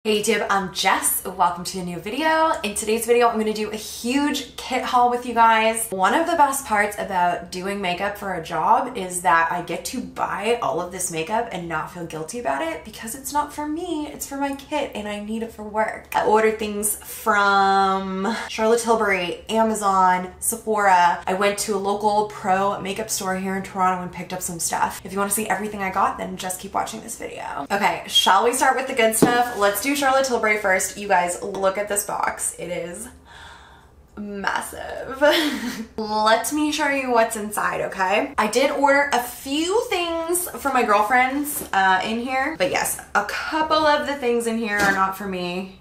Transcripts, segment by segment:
Hey YouTube, I'm Jess. Welcome to a new video. In today's video, I'm going to do a huge kit haul with you guys. One of the best parts about doing makeup for a job is that I get to buy all of this makeup and not feel guilty about it because it's not for me, it's for my kit and I need it for work. I ordered things from Charlotte Tilbury, Amazon, Sephora. I went to a local pro makeup store here in Toronto and picked up some stuff. If you want to see everything I got, then just keep watching this video. Okay, shall we start with the good stuff? Let's do Charlotte Tilbury first. You guys, look at this box. It is massive. Let me show you what's inside, okay? I did order a few things for my girlfriends in here, but yes, a couple of the things in here are not for me.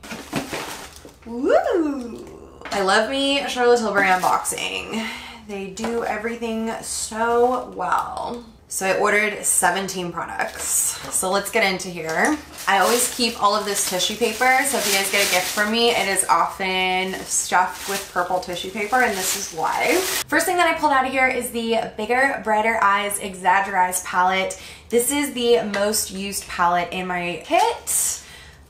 Woo! I love me a Charlotte Tilbury unboxing. They do everything so well. So I ordered 17 products. So let's get into here. I always keep all of this tissue paper. So if you guys get a gift from me, it is often stuffed with purple tissue paper, and this is why. First thing that I pulled out of here is the Bigger, Brighter Eyes Exaggerize palette. This is the most used palette in my kit.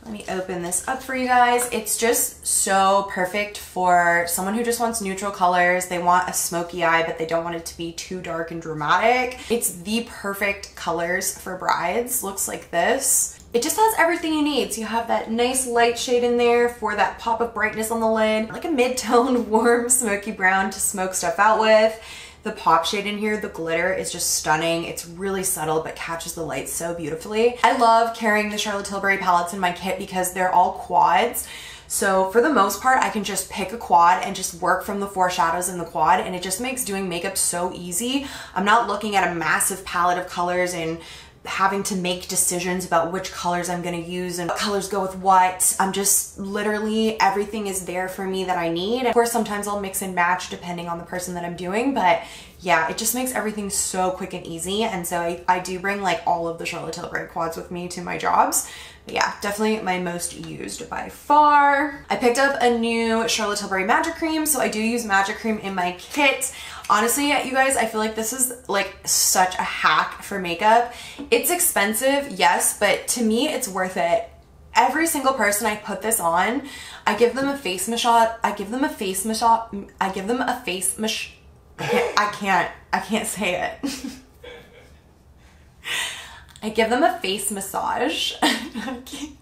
Let me open this up for you guys. It's just so perfect for someone who just wants neutral colors. They want a smoky eye, but they don't want it to be too dark and dramatic. It's the perfect colors for brides. Looks like this. It just has everything you need. So you have that nice light shade in there for that pop of brightness on the lid, like a mid-toned warm smoky brown to smoke stuff out with. The pop shade in here, the glitter, is just stunning. It's really subtle but catches the light so beautifully. I love carrying the Charlotte Tilbury palettes in my kit because they're all quads. So for the most part, I can just pick a quad and just work from the four shadows in the quad, and it just makes doing makeup so easy. I'm not looking at a massive palette of colors and having to make decisions about which colors I'm going to use and what colors go with what. I'm just literally, everything is there for me that I need. Of course, sometimes I'll mix and match depending on the person that I'm doing, but yeah, it just makes everything so quick and easy. And so I do bring like all of the Charlotte Tilbury quads with me to my jobs. But yeah, definitely my most used by far. I picked up a new Charlotte Tilbury Magic Cream. So I do use Magic Cream in my kit. Honestly, you guys, I feel like this is like such a hack for makeup. It's expensive, yes, but to me, it's worth it. Every single person I put this on, I give them a face massage. I give them a face massage. I give them a face massage. I can't say it. I give them a face massage. I can't.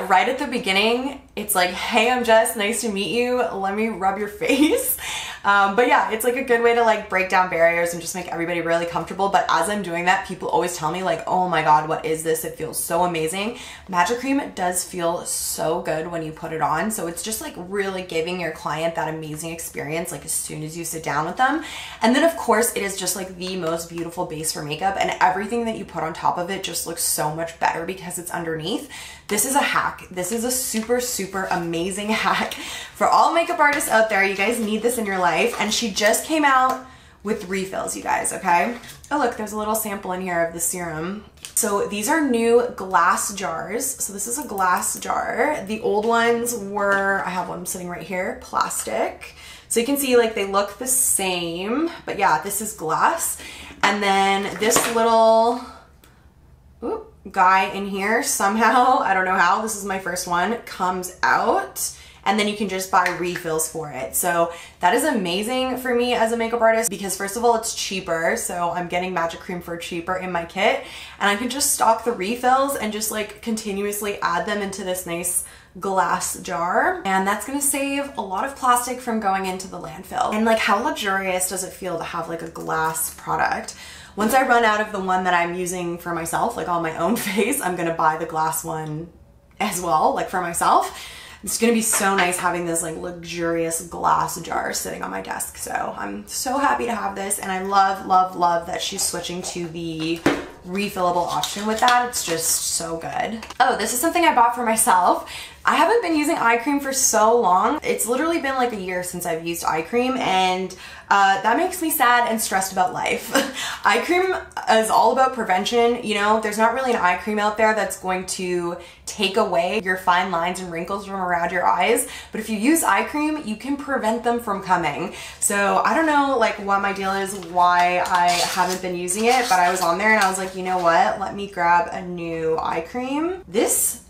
Right at the beginning, it's like, hey, I'm Jess, nice to meet you. Let me rub your face. But yeah, it's like a good way to like break down barriers and just make everybody really comfortable. But as I'm doing that, people always tell me like, oh my God, what is this? It feels so amazing. Magic Cream does feel so good when you put it on. So it's just like really giving your client that amazing experience like as soon as you sit down with them. And then of course, it is just like the most beautiful base for makeup, and everything that you put on top of it just looks so much better because it's underneath. This is a hack. This is a super, super amazing hack for all makeup artists out there. You guys need this in your life. And she just came out with refills, you guys, okay? Oh, look, there's a little sample in here of the serum. So these are new glass jars. So this is a glass jar. The old ones were, I have one sitting right here, plastic. So you can see like they look the same, but yeah, this is glass. And then this little, guy in here somehow, I don't know how, this is my first one, comes out, and then you can just buy refills for it. So that is amazing for me as a makeup artist because first of all, it's cheaper. So I'm getting Magic Cream for cheaper in my kit, and I can just stock the refills and just like continuously add them into this nice glass jar, and that's gonna save a lot of plastic from going into the landfill. And like, how luxurious does it feel to have like a glass product? Once I run out of the one that I'm using for myself, like on my own face, I'm gonna buy the glass one as well, like for myself. It's gonna be so nice having this like luxurious glass jar sitting on my desk. So I'm so happy to have this, and I love, love, love that she's switching to the refillable option with that. It's just so good. Oh, this is something I bought for myself. I haven't been using eye cream for so long. It's literally been like a year since I've used eye cream, and that makes me sad and stressed about life. Eye cream is all about prevention. You know, there's not really an eye cream out there that's going to take away your fine lines and wrinkles from around your eyes. But if you use eye cream, you can prevent them from coming. So I don't know like what my deal is, why I haven't been using it, but I was on there and I was like, you know what? Let me grab a new eye cream. This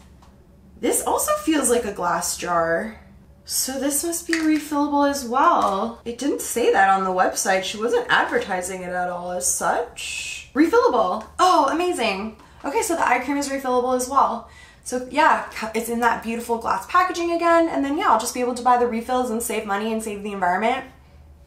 This also feels like a glass jar. So this must be refillable as well. It didn't say that on the website. She wasn't advertising it at all as such. Refillable. Oh, amazing. Okay, so the eye cream is refillable as well. So yeah, it's in that beautiful glass packaging again. And then yeah, I'll just be able to buy the refills and save money and save the environment.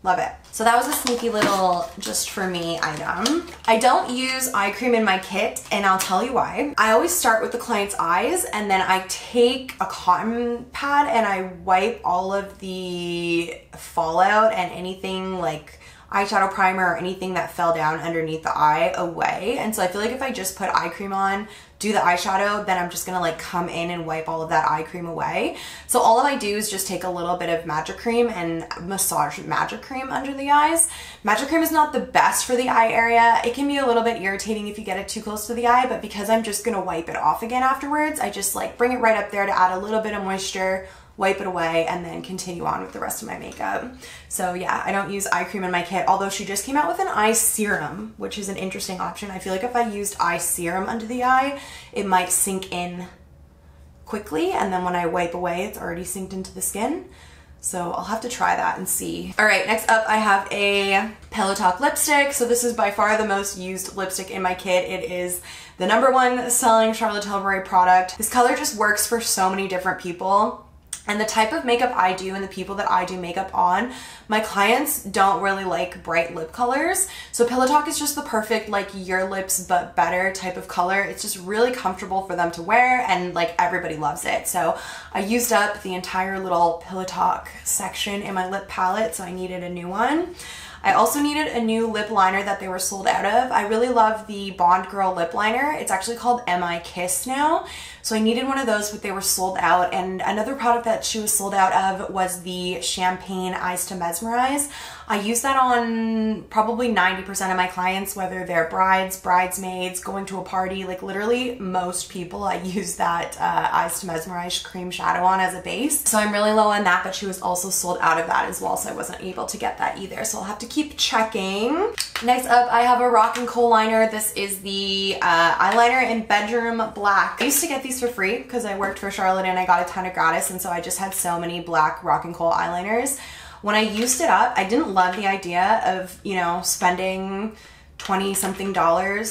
Love it. So that was a sneaky little just for me item. I don't use eye cream in my kit, and I'll tell you why. I always start with the client's eyes, and then I take a cotton pad and I wipe all of the fallout and anything like eyeshadow primer or anything that fell down underneath the eye away. And so I feel like if I just put eye cream on, do the eyeshadow, then I'm just gonna like come in and wipe all of that eye cream away. So all I do is just take a little bit of magic cream and massage magic cream under the eyes. Magic cream is not the best for the eye area. It can be a little bit irritating if you get it too close to the eye, but because I'm just gonna wipe it off again afterwards, I just like bring it right up there to add a little bit of moisture, wipe it away, and then continue on with the rest of my makeup. So yeah, I don't use eye cream in my kit, although she just came out with an eye serum, which is an interesting option. I feel like if I used eye serum under the eye, it might sink in quickly, and then when I wipe away, it's already synced into the skin. So I'll have to try that and see. All right, next up I have a Pillow Talk lipstick. So this is by far the most used lipstick in my kit. It is the #1 selling Charlotte Tilbury product. This color just works for so many different people. And the type of makeup I do and the people that I do makeup on, my clients don't really like bright lip colors. So Pillow Talk is just the perfect like your lips but better type of color. It's just really comfortable for them to wear, and like everybody loves it. So I used up the entire little Pillow Talk section in my lip palette, so I needed a new one. I also needed a new lip liner that they were sold out of. I really love the Bond Girl lip liner. It's actually called MI Kiss now. So I needed one of those, but they were sold out. And another product that she was sold out of was the Champagne Eyes to Mesmerize. I use that on probably 90% of my clients, whether they're brides, bridesmaids, going to a party, like literally most people I use that Eyes to Mesmerize cream shadow on as a base. So I'm really low on that, but she was also sold out of that as well, so I wasn't able to get that either. So I'll have to keep checking. Next up, I have a Rock and Coal liner. This is the eyeliner in Bedroom Black. I used to get these for free because I worked for Charlotte and I got a ton of gratis, and so I just had so many black Rock and Coal eyeliners. When I used it up, I didn't love the idea of, you know, spending $20-something,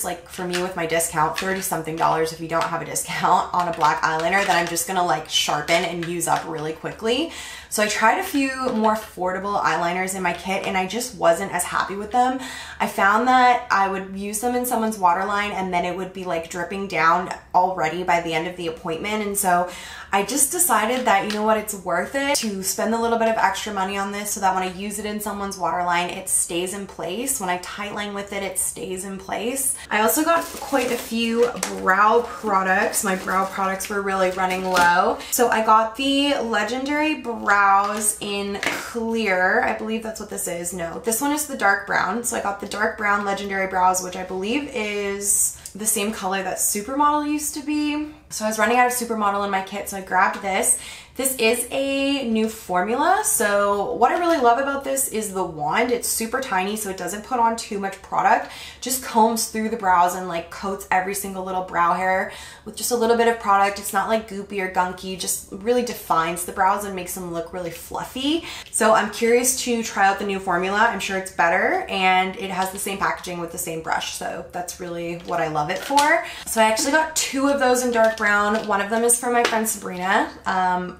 like for me with my discount, $30-something if you don't have a discount on a black eyeliner that I'm just gonna like sharpen and use up really quickly. So I tried a few more affordable eyeliners in my kit and I just wasn't as happy with them. I found that I would use them in someone's waterline and then it would be like dripping down already by the end of the appointment. And so I just decided that, you know what, it's worth it to spend a little bit of extra money on this so that when I use it in someone's waterline, it stays in place. When I tightline with it, it stays in place. I also got quite a few brow products. My brow products were really running low. So I got the Legendary Brows in Clear. I believe that's what this is. No, this one is the dark brown. So I got the dark brown Legendary Brows, which I believe is the same color that Supermodel used to be. So I was running out of Supermodel in my kit, so I grabbed this. This is a new formula. So what I really love about this is the wand. It's super tiny, so it doesn't put on too much product. Just combs through the brows and like coats every single little brow hair with just a little bit of product. It's not like goopy or gunky, just really defines the brows and makes them look really fluffy. So I'm curious to try out the new formula. I'm sure it's better, and it has the same packaging with the same brush. So that's really what I love it for. So I actually got two of those in dark brown. One of them is from my friend Sabrina.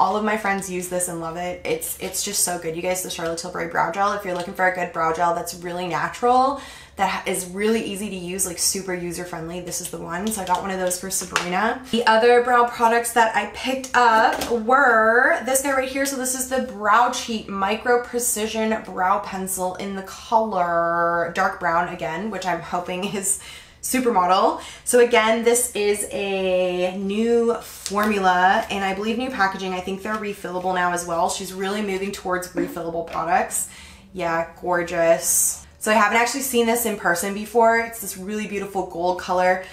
All of my friends use this and love it. It's just so good. You guys, the Charlotte Tilbury Brow Gel, if you're looking for a good brow gel that's really natural, that is really easy to use, like super user-friendly, this is the one. So I got one of those for Sabrina. The other brow products that I picked up were this guy right here. So this is the Brow Cheat Micro Precision Brow Pencil in the color dark brown again, which I'm hoping is Supermodel. So again, this is a new formula and I believe new packaging. I think they're refillable now as well. She's really moving towards refillable products. Yeah, gorgeous. So I haven't actually seen this in person before. It's this really beautiful gold color.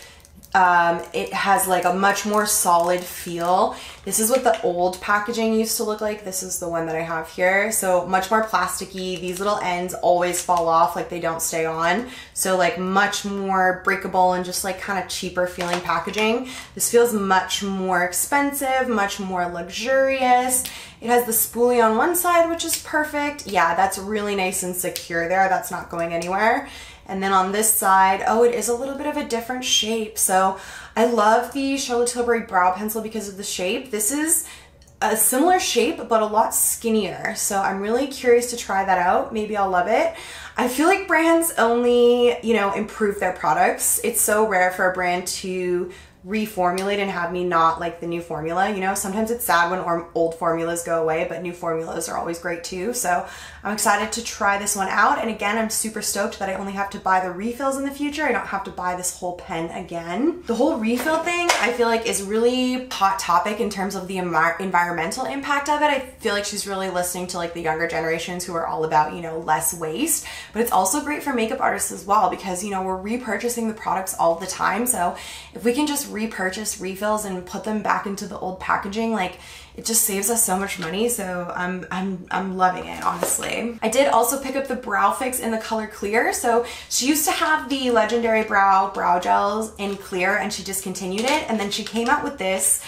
It has like a much more solid feel. This is what the old packaging used to look like. This is the one that I have here. So much more plasticky. These little ends always fall off, like they don't stay on. So like much more breakable and just like kind of cheaper feeling packaging. This feels much more expensive, much more luxurious. It has the spoolie on one side, which is perfect. Yeah, that's really nice and secure there. That's not going anywhere. And then on this side, oh, it is a little bit of a different shape. So I love the Charlotte Tilbury brow pencil because of the shape. This is a similar shape, but a lot skinnier. So I'm really curious to try that out. Maybe I'll love it. I feel like brands only, you know, improve their products. It's so rare for a brand to reformulate and have me not like the new formula. You know, sometimes it's sad when old formulas go away, but new formulas are always great too. So I'm excited to try this one out. And again, I'm super stoked that I only have to buy the refills in the future. I don't have to buy this whole pen again. The whole refill thing, I feel like is really hot topic in terms of the environmental impact of it. I feel like she's really listening to like the younger generations who are all about, you know, less waste, but it's also great for makeup artists as well because, you know, we're repurchasing the products all the time. So if we can just repurchase refills and put them back into the old packaging, like it just saves us so much money. So I'm loving it, honestly. I did also pick up the Brow Fix in the color clear. So she used to have the Legendary brow gels in clear and she discontinued it, and then she came out with this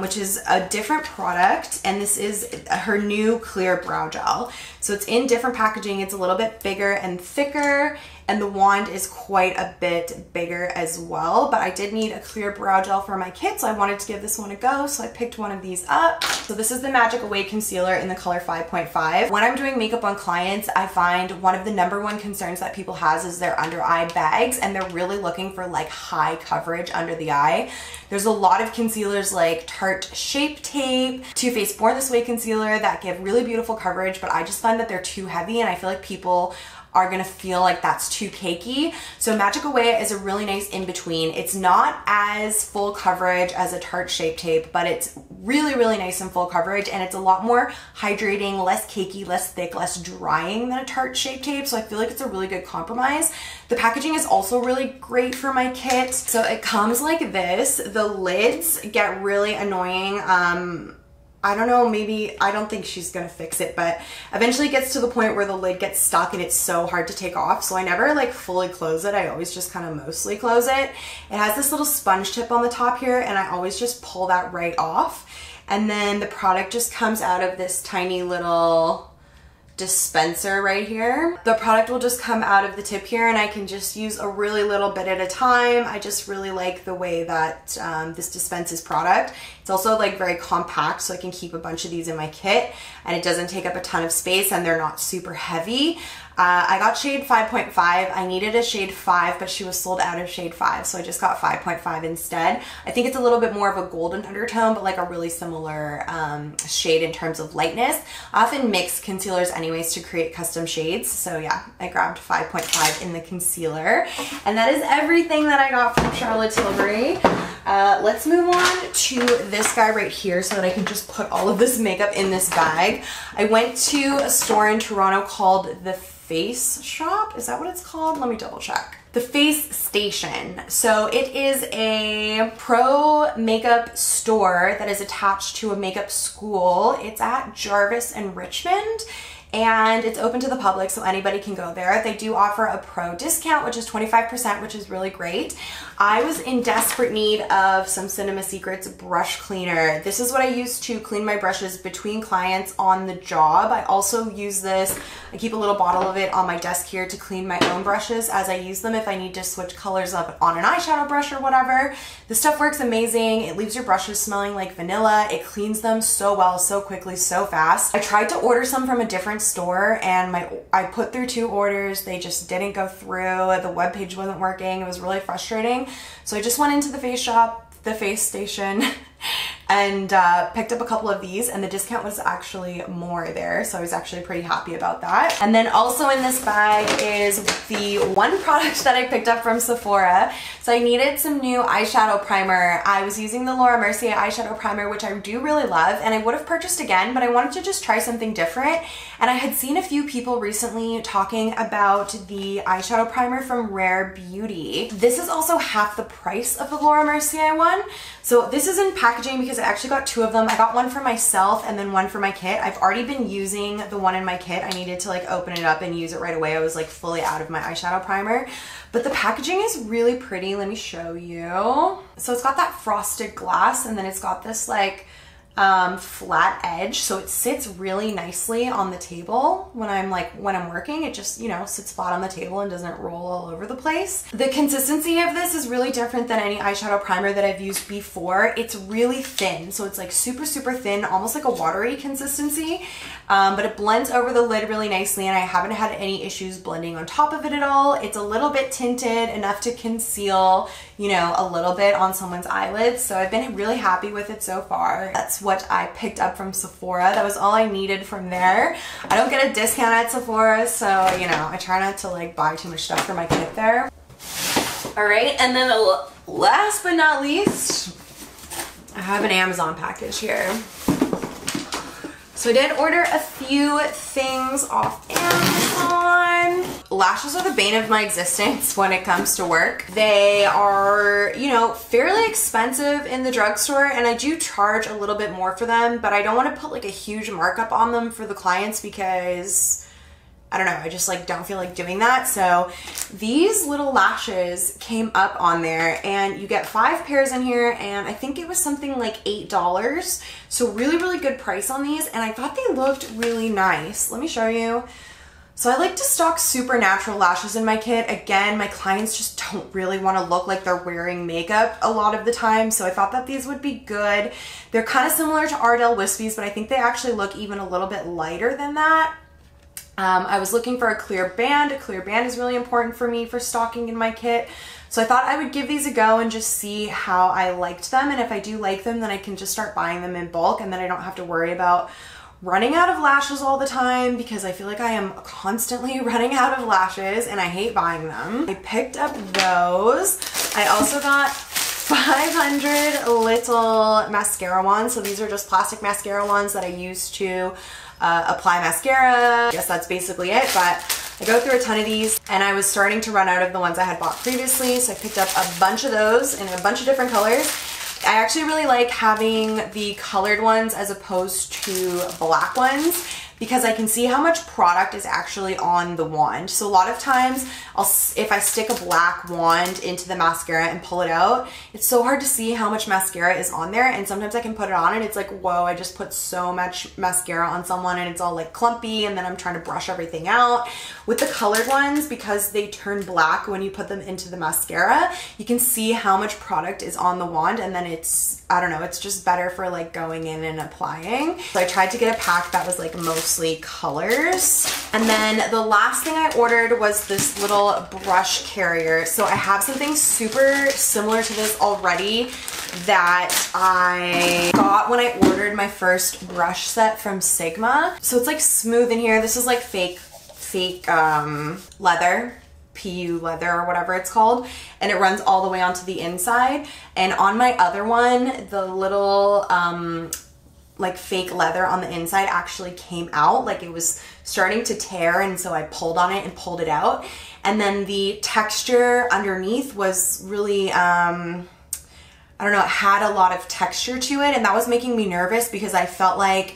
which is a different product, and this is her new clear brow gel. So it's in different packaging. It's a little bit bigger and thicker, and the wand is quite a bit bigger as well, but I did need a clear brow gel for my kit, so I wanted to give this one a go, so I picked one of these up. So this is the Magic Away Concealer in the color 5.5. When I'm doing makeup on clients, I find one of the #1 concerns that people has is their under eye bags, and they're really looking for like high coverage under the eye. There's a lot of concealers like Tarte Shape Tape, Too Faced Born This Way concealer that give really beautiful coverage, but I just find that they're too heavy, and I feel like people are gonna feel like that's too cakey. So Magic Away is a really nice in-between. It's not as full coverage as a Tarte Shape Tape, but it's really, really nice and full coverage, and it's a lot more hydrating, less cakey, less thick, less drying than a Tarte Shape Tape, so I feel like it's a really good compromise. The packaging is also really great for my kit. So it comes like this. The lids get really annoying. I don't know, maybe, I don't think she's gonna fix it, but eventually it gets to the point where the lid gets stuck and it's so hard to take off, so I never like fully close it. I always just kind of mostly close it. It has this little sponge tip on the top here, and I always just pull that right off. And then the product just comes out of this tiny little dispenser right here. The product will just come out of the tip here, and I can just use a really little bit at a time. I just really like the way that this dispenses product. It's also like very compact, so I can keep a bunch of these in my kit, and it doesn't take up a ton of space, and they're not super heavy. I got shade 5.5. I needed a shade 5, but she was sold out of shade 5, so I just got 5.5 instead. I think it's a little bit more of a golden undertone, but like a really similar shade in terms of lightness. I often mix concealers anyways to create custom shades, so yeah, I grabbed 5.5 in the concealer. And that is everything that I got from Charlotte Tilbury. Let's move on to this guy right here so that I can just put all of this makeup in this bag. I went to a store in Toronto called The Face Shop. Is that what it's called? Let me double check. The Face Station. So it is a pro makeup store that is attached to a makeup school. It's at Jarvis and Richmond, and it's open to the public, so anybody can go there. They do offer a pro discount, which is 25%, which is really great. I was in desperate need of some Cinema Secrets brush cleaner. This is what I use to clean my brushes between clients on the job. I also use this, I keep a little bottle of it on my desk here to clean my own brushes as I use them if I need to switch colors up on an eyeshadow brush or whatever. This stuff works amazing. It leaves your brushes smelling like vanilla. It cleans them so well, so quickly, so fast. I tried to order some from a different store, and I put through 2 orders. They just didn't go through. The webpage wasn't working. It was really frustrating. So I just went into the Face Shop, the Face Station, and picked up a couple of these, and the discount was actually more there, so I was actually pretty happy about that. And then also in this bag is the one product that I picked up from Sephora. So I needed some new eyeshadow primer. I was using the Laura Mercier eyeshadow primer, which I do really love, and I would have purchased again, but I wanted to just try something different. And I had seen a few people recently talking about the eyeshadow primer from Rare Beauty. This is also half the price of the Laura Mercier one. So this is in packaging because I actually got two of them. I got one for myself and then one for my kit. I've already been using the one in my kit. I needed to like open it up and use it right away. I was like fully out of my eyeshadow primer. But the packaging is really pretty. Let me show you. So it's got that frosted glass, and then it's got this like flat edge, so it sits really nicely on the table when I'm working. It just, you know, sits flat on the table and doesn't roll all over the place. The consistency of this is really different than any eyeshadow primer that I've used before. It's really thin, so it's like super thin, almost like a watery consistency, but it blends over the lid really nicely, and I haven't had any issues blending on top of it at all. It's a little bit tinted, enough to conceal, you know, a little bit on someone's eyelids, so I've been really happy with it so far. That's what I picked up from Sephora. That was all I needed from there. I don't get a discount at Sephora, so, you know, I try not to like buy too much stuff for my kit there. All right, and then last but not least, I have an Amazon package here. So I did order a few things off Amazon. Lashes are the bane of my existence when it comes to work. They are, you know, fairly expensive in the drugstore, and I do charge a little bit more for them, but I don't want to put like a huge markup on them for the clients because I don't know, I just like don't feel like doing that. So these little lashes came up on there, and you get 5 pairs in here, and I think it was something like $8. So really good price on these, and I thought they looked really nice. Let me show you. So I like to stock super natural lashes in my kit. Again, my clients just don't really want to look like they're wearing makeup a lot of the time, so I thought that these would be good. They're kind of similar to Ardell Wispies, but I think they actually look even a little bit lighter than that. I was looking for a clear band. A clear band is really important for me for stocking in my kit. So I thought I would give these a go and just see how I liked them. And if I do like them, then I can just start buying them in bulk, and then I don't have to worry about running out of lashes all the time, because I feel like I am constantly running out of lashes and I hate buying them. I picked up those. I also got 500 little mascara wands. So these are just plastic mascara wands that I use to apply mascara. I guess that's basically it, but I go through a ton of these, and I was starting to run out of the ones I had bought previously, so I picked up a bunch of those in a bunch of different colors. I actually really like having the colored ones as opposed to black ones, because I can see how much product is actually on the wand. So a lot of times, if I stick a black wand into the mascara and pull it out, it's so hard to see how much mascara is on there, and sometimes I can put it on and it's like, whoa, I just put so much mascara on someone and it's all like clumpy, and then I'm trying to brush everything out. With the colored ones, because they turn black when you put them into the mascara, you can see how much product is on the wand, and then it's, I don't know, it's just better for like going in and applying. So I tried to get a pack that was like mostly colors. And then the last thing I ordered was this little brush carrier. So I have something super similar to this already that I got when I ordered my first brush set from Sigma. So it's like smooth in here. This is like fake leather. PU leather or whatever it's called, and it runs all the way onto the inside. And on my other one, the little like fake leather on the inside actually came out, like it was starting to tear, and so I pulled on it and pulled it out. And then the texture underneath was really I don't know, it had a lot of texture to it, and that was making me nervous because I felt like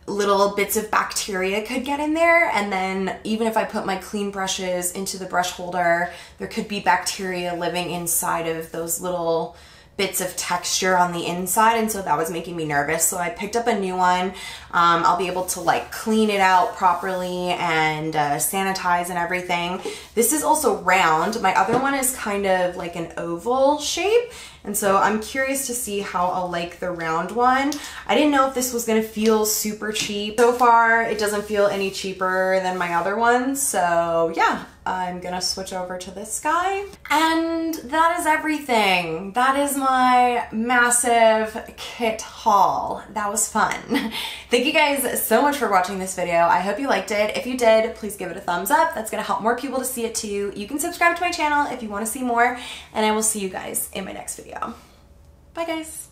little bits of bacteria could get in there, and then even if I put my clean brushes into the brush holder, there could be bacteria living inside of those little bits of texture on the inside, and so that was making me nervous. So I picked up a new one. I'll be able to like clean it out properly and sanitize and everything. This is also round. My other one is kind of like an oval shape, and so I'm curious to see how I'll like the round one. I didn't know if this was gonna feel super cheap. So far, it doesn't feel any cheaper than my other one. So yeah, I'm gonna switch over to this guy. And that is everything. That is my massive kit haul. That was fun. Thank you guys so much for watching this video. I hope you liked it. If you did, please give it a thumbs up. That's gonna help more people to see it too. You can subscribe to my channel if you wanna see more, and I will see you guys in my next video. Bye guys.